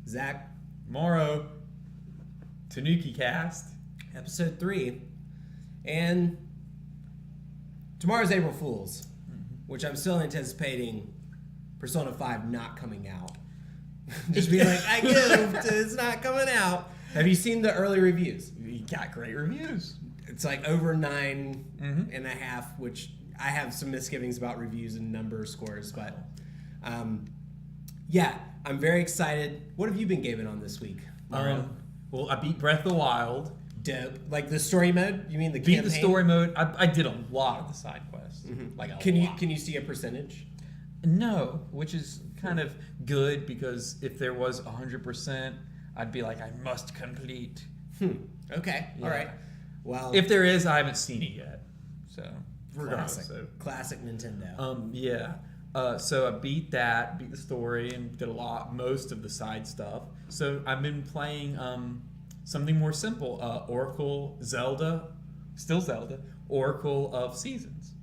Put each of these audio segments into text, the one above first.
Zach, Morrow, Tanuki cast. episode 3. And tomorrow's April Fool's, which I'm still anticipating Persona 5 not coming out. Just be like, I goofed, it's not coming out. Have you seen the early reviews? You got great reviews. It's like over 9.5, which I have some misgivings about reviews and number scores, but yeah, I'm very excited. What have you been gaming on this week, Mario? Well, I beat Breath of the Wild. Dope. Like the story mode? You mean the Beat campaign? the story mode. I did a lot of the side quests. Like a lot. Can you see a percentage? No, which is kind of good because if there was 100%, I'd be like, I must complete. Okay. Yeah. All right. Well, If there is, I haven't seen it yet. So regardless, classic Nintendo. So I beat the story, and did most of the side stuff. So I've been playing something more simple, Oracle Zelda, Oracle of Seasons.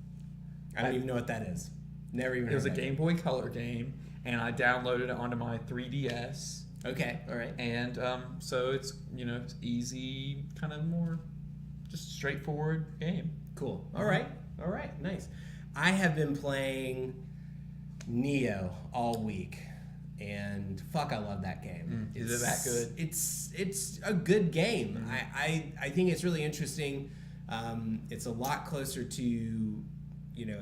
I don't even know what that is. Never even. It was a heard of Game Boy Color game, and I downloaded it onto my 3DS. Okay, all right. And so it's it's easy, kind of more just straightforward game. Cool. All right, nice. I have been playing Nioh all week, and fuck, I love that game. Is it that good? It's a good game. I think it's really interesting. It's a lot closer to,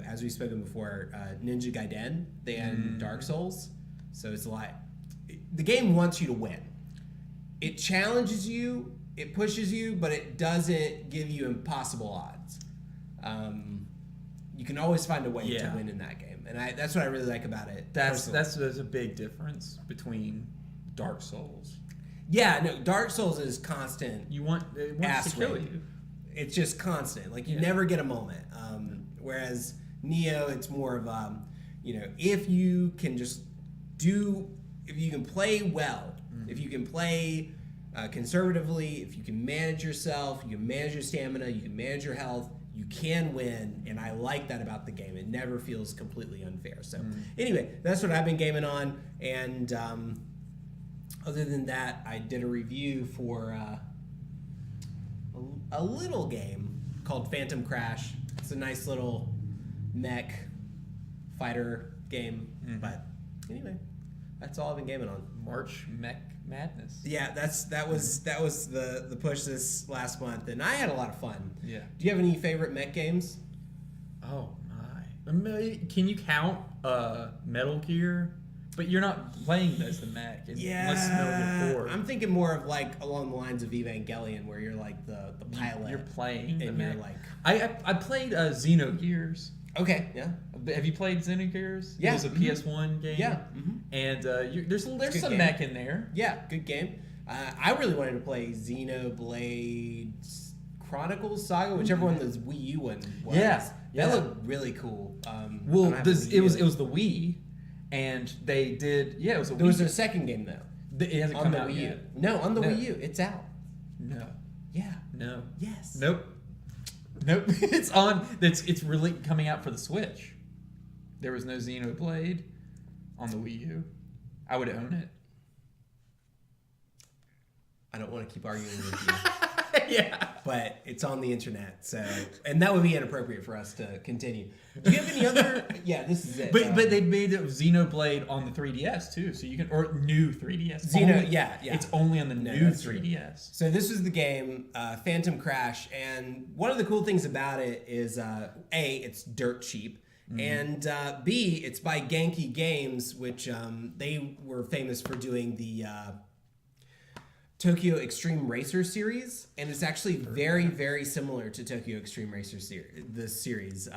as we've spoken before, Ninja Gaiden than Dark Souls. So it's a lot. The game wants you to win. It challenges you, it pushes you, but it doesn't give you impossible odds. You can always find a way to win in that game, and that's what I really like about it. There's a big difference between Dark Souls. Yeah, no, Dark Souls is constant. It wants to kill you. It's just constant. Like you never get a moment. Whereas Nioh, it's more of if you can if you can play well, if you can play conservatively, if you can manage yourself, you can manage your stamina, you can manage your health, you can win, and I like that about the game. It never feels completely unfair. So anyway, that's what I've been gaming on, and other than that, I did a review for a little game called Phantom Crash. It's a nice little mech fighter game, but anyway, that's all I've been gaming on. March Mech Madness. Yeah, that was the push this last month, and I had a lot of fun. Yeah. Do you have any favorite mech games? Oh my! Can you count Metal Gear? But you're not playing as the mech. Unless Metal Gear 4. I'm thinking more of like along the lines of Evangelion, where you're like the pilot. You're playing and the you're mech. like. I played Xenogears. Okay, yeah. Have you played Xenogears? Yeah. It was a PS1 game. Yeah. And there's some game. mech in there. Yeah, good game. I really wanted to play Xenoblade Chronicles Saga, whichever one the Wii U one was. Yeah. That looked really cool. It was the Wii, and they did. Yeah, it was a Wii. There was a second game though. It hasn't on come the out Wii U. yet. No, on the Wii U, it's out. No. Yeah. No. Yes. Nope. It's on. It's really coming out for the Switch. There was no Xenoblade on the Wii U. I would own it. I don't want to keep arguing with you. Yeah. But it's on the internet, so and that would be inappropriate for us to continue. Do you have any other? Yeah, this is it. But they made a Xenoblade on the 3DS too, so you can new 3DS. Yeah. It's only on the new 3DS. So this was the game, Phantom Crash, and one of the cool things about it is A, it's dirt cheap, and B, it's by Genki Games, which they were famous for doing the Tokyo Extreme Racer series, and it's actually very, very similar to Tokyo Extreme Racer series,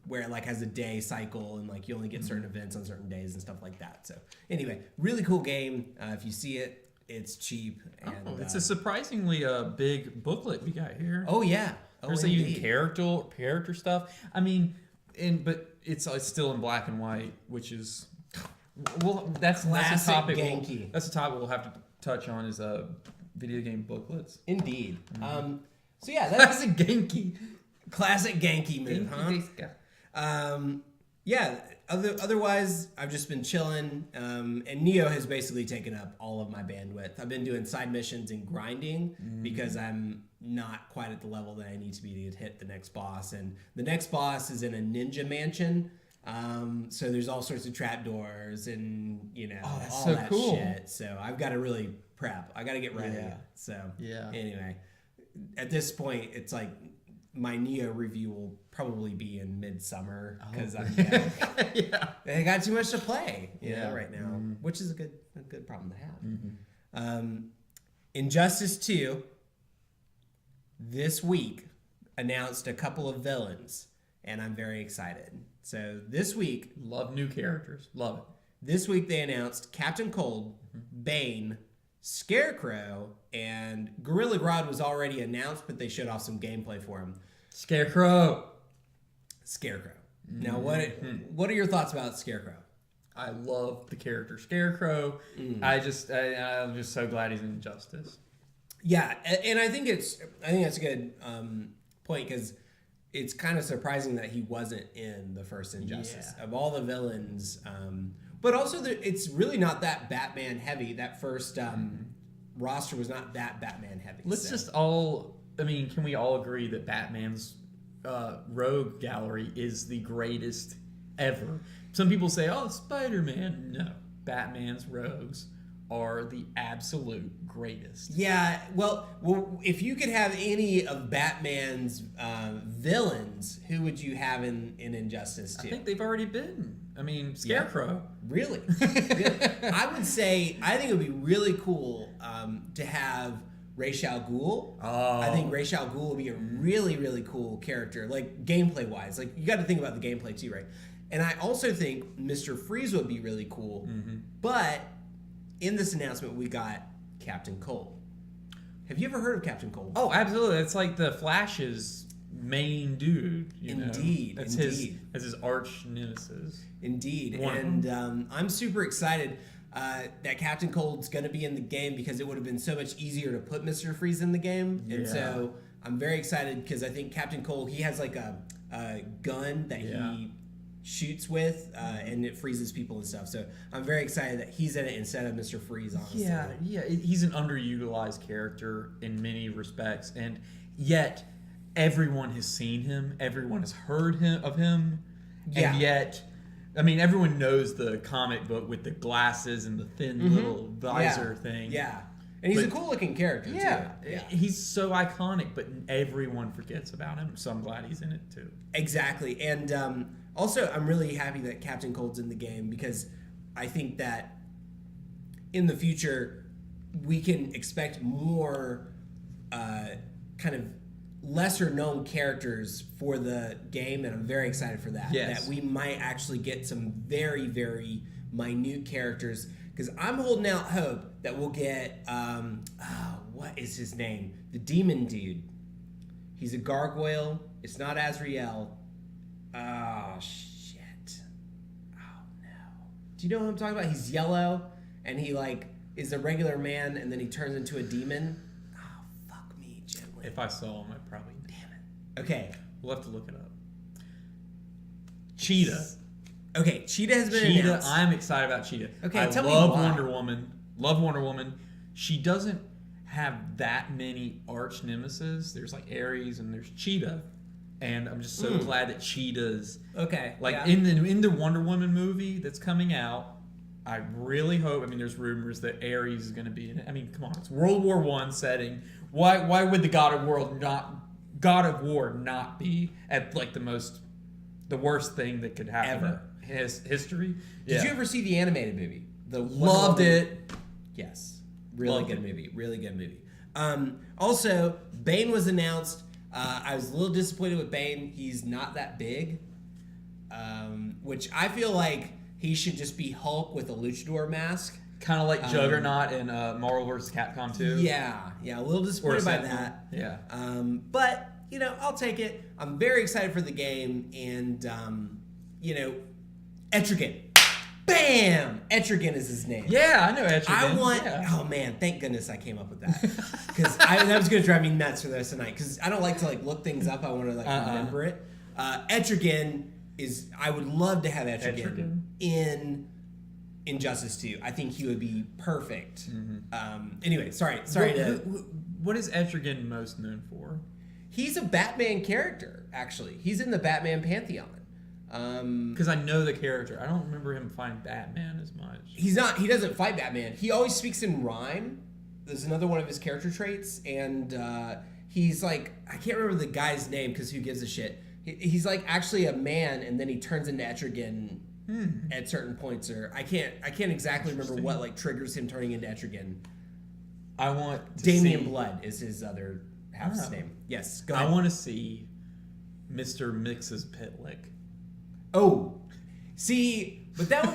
where it like has a day cycle and like you only get certain events on certain days and stuff like that. So anyway, really cool game. If you see it, it's cheap. And, it's a surprisingly big booklet we got here. Oh yeah, There's even character stuff. I mean, but it's still in black and white, which is that's a topic. Genki. That's a topic we'll have to touch on is video game booklets. Indeed. So yeah, that's a Genki. Classic Genki move, huh? Yeah, Otherwise, I've just been chilling, and Nioh has basically taken up all of my bandwidth. I've been doing side missions and grinding because I'm not quite at the level that I need to be to hit the next boss. And the next boss is in a ninja mansion, so there's all sorts of trapdoors and all so that cool. shit. So I've got to really prep. I got to get ready. Yeah. So Yeah. anyway, at this point, it's like my Nioh review will probably be in midsummer because I got too much to play, right now, which is a good problem to have. Injustice 2 this week announced a couple of villains, and I'm very excited. So this week, love new characters, love it. This week they announced Captain Cold, Bane, Scarecrow, and Gorilla Grodd was already announced, but they showed off some gameplay for him. Scarecrow. Now, what are your thoughts about Scarecrow? I love the character Scarecrow. I'm just so glad he's in Injustice. Yeah, and I think that's a good point because it's kind of surprising that he wasn't in the first Injustice of all the villains. But also, it's really not that Batman heavy. That first roster was not that Batman heavy. Can we all agree that Batman's rogue gallery is the greatest ever? Some people say, oh, Spider-Man. No, Batman's rogues are the absolute greatest. Yeah, well, if you could have any of Batman's villains, who would you have in Injustice 2? I think they've already been. Scarecrow. Yeah. Really? I would say, I think it would be really cool to have Ra's al Ghul. I think Ra's al Ghul would be a really, really cool character, like gameplay-wise. Like, you got to think about the gameplay too, right? And I also think Mr. Freeze would be really cool. But in this announcement, we got Captain Cold. Have you ever heard of Captain Cold? Oh, absolutely. It's like the Flash's main dude. Indeed. That's his arch nemesis. Indeed. And I'm super excited that Captain Cold's going to be in the game because it would have been so much easier to put Mr. Freeze in the game. And so I'm very excited because I think Captain Cold, he has like a gun that he shoots with and it freezes people and stuff. So I'm very excited that he's in it instead of Mr. Freeze, honestly. Yeah. He's an underutilized character in many respects. And yet everyone has seen him. Everyone has heard of him. Yeah. And yet... everyone knows the comic book with the glasses and the thin little visor thing. Yeah. And he's a cool-looking character, too. Yeah. He's so iconic, but everyone forgets about him, so I'm glad he's in it, too. Exactly. And also, I'm really happy that Captain Cold's in the game because I think that in the future, we can expect more kind of lesser-known characters for the game, and I'm very excited for that. Yes. That we might actually get some very, very minute characters, because I'm holding out hope that we'll get, what is his name? The demon dude. He's a gargoyle. It's not Azrael. Oh, shit. Oh, no. Do you know what I'm talking about? He's yellow, and he, is a regular man, and then he turns into a demon. If I saw him, I'd probably... Damn it. Okay. We'll have to look it up. Cheetah. Okay, Cheetah has been announced. I'm excited about Cheetah. Okay, tell me why. Wonder Woman. Love Wonder Woman. She doesn't have that many arch nemesis. There's Ares and there's Cheetah. And I'm just so glad that Cheetah's... Okay. In the Wonder Woman movie that's coming out, I really hope... there's rumors that Ares is going to be in it. Come on. It's World War I setting. Why would the God of War not be at the worst thing that could happen ever in history? Did you ever see the animated movie? Loved it. Yes, really good movie. Also, Bane was announced. I was a little disappointed with Bane. He's not that big, which I feel like he should just be Hulk with a luchador mask. Kind of like Juggernaut in Marvel vs. Capcom 2. Yeah, a little disappointed by that. Yeah. But, I'll take it. I'm very excited for the game. And, Etrigan. Bam! Etrigan is his name. Yeah, I know Etrigan. Oh man, thank goodness I came up with that. Because that was going to drive me nuts for the rest of the night. Because I don't like to look things up. I want to remember it. Etrigan, I would love to have Etrigan Etrigan. in Injustice 2. I think he would be perfect. Anyway, sorry What is Etrigan most known for? He's a Batman character, actually. He's in the Batman Pantheon. Because I know the character. I don't remember him fighting Batman as much. He doesn't fight Batman. He always speaks in rhyme. There's another one of his character traits. And he's like, I can't remember the guy's name because who gives a shit. He's like actually a man, and then he turns into Etrigan at certain points. Or I can't exactly remember what like triggers him turning into Etrigan. I want to Damian Blood is his other half's name. Yes, go ahead. I want to see Mr. Mix's Pitlick. Oh, see, but that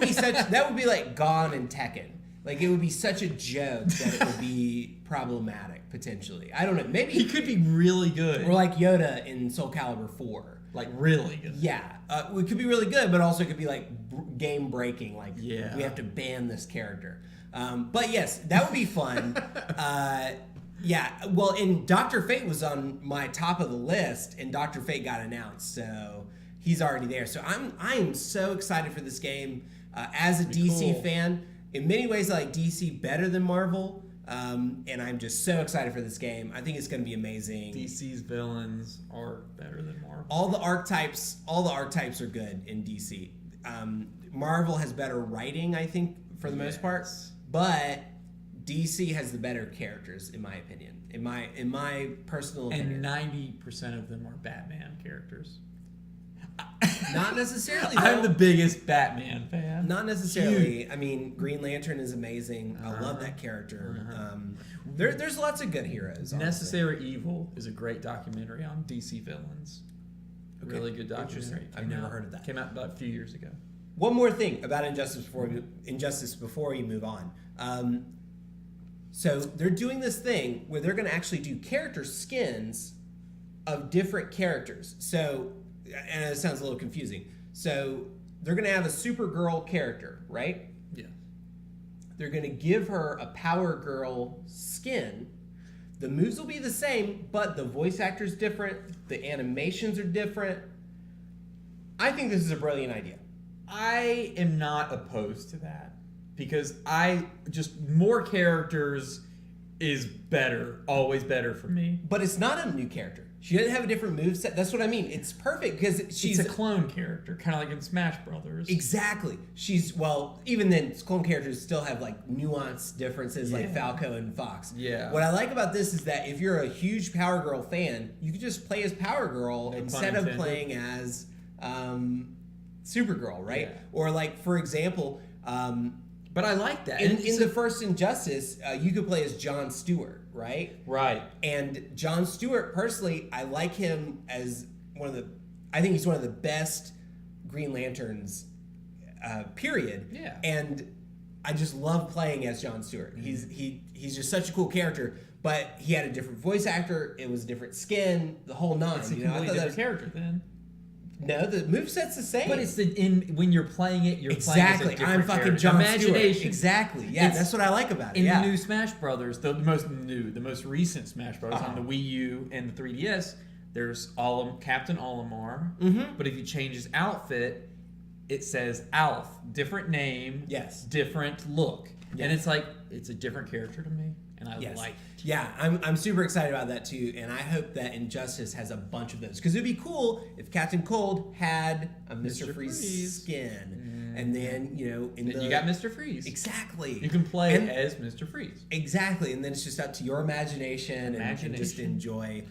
would be like Gone and Tekken. Like, it would be such a joke that it would be problematic, potentially. I don't know. Maybe He could be really good. Or like Yoda in Soul Calibur 4. Like, really good. Yeah. It could be really good, but also it could be like game breaking. Like, we have to ban this character. But yes, that would be fun. Yeah. Well, and Dr. Fate was on my top of the list, and Dr. Fate got announced, so he's already there. So I am so excited for this game. As a DC fan, in many ways, I like DC better than Marvel. And I'm just so excited for this game. I think it's going to be amazing. DC's villains are better than Marvel. All the archetypes are good in DC. Marvel has better writing, I think, for the most part. But DC has the better characters, in my opinion. In my personal opinion. And 90% of them are Batman characters. Not necessarily. Though. I'm the biggest Batman fan. Not necessarily. Huge. I mean, Green Lantern is amazing. I love that character. There's lots of good heroes. Necessary Evil is a great documentary on DC villains. Okay. Really good documentary. I've never heard of that. Came out about a few years ago. One more thing about Injustice before you move on. So they're doing this thing where they're going to actually do character skins of different characters. So, and it sounds a little confusing. So they're going to have a Supergirl character, right? Yeah. They're going to give her a Power Girl skin. The moves will be the same, but the voice actor's different. The animations are different. I think this is a brilliant idea. I am not opposed to that because more characters is better, always better for me. But it's not a new character. She doesn't have a different moveset. That's what I mean. It's perfect because she's a clone character, kind of like in Smash Brothers. Exactly. Even then, clone characters still have like nuanced differences, like Falco and Fox. Yeah. What I like about this is that if you're a huge Power Girl fan, you could just play as Power Girl instead of playing as Supergirl, right? Yeah. Or like, for example, but I like that. In the first Injustice, you could play as Jon Stewart, right? Right. And Jon Stewart, personally, I like him as I think he's one of the best Green Lanterns, period. Yeah. And I just love playing as Jon Stewart. Mm-hmm. He's just such a cool character, but he had a different voice actor. It was a different skin, the whole nine. It's a completely different character then. No, the moveset's the same. But it's when you're playing it, you're playing as a different fucking character. Jon Imagination. Stewart. Exactly. Yeah, that's what I like about it. In the new Smash Brothers, the most recent Smash Brothers on the Wii U and the 3DS, there's Captain Olimar. Mm-hmm. But if you change his outfit, it says Alf, different name, different look, and it's like it's a different character to me, and I like it. Yeah, I'm super excited about that too, and I hope that Injustice has a bunch of those because it'd be cool if Captain Cold had a Mr. Freeze skin, and then you got Mr. Freeze. Exactly. You can play as Mr. Freeze. Exactly, and then it's just up to your imagination. And just enjoy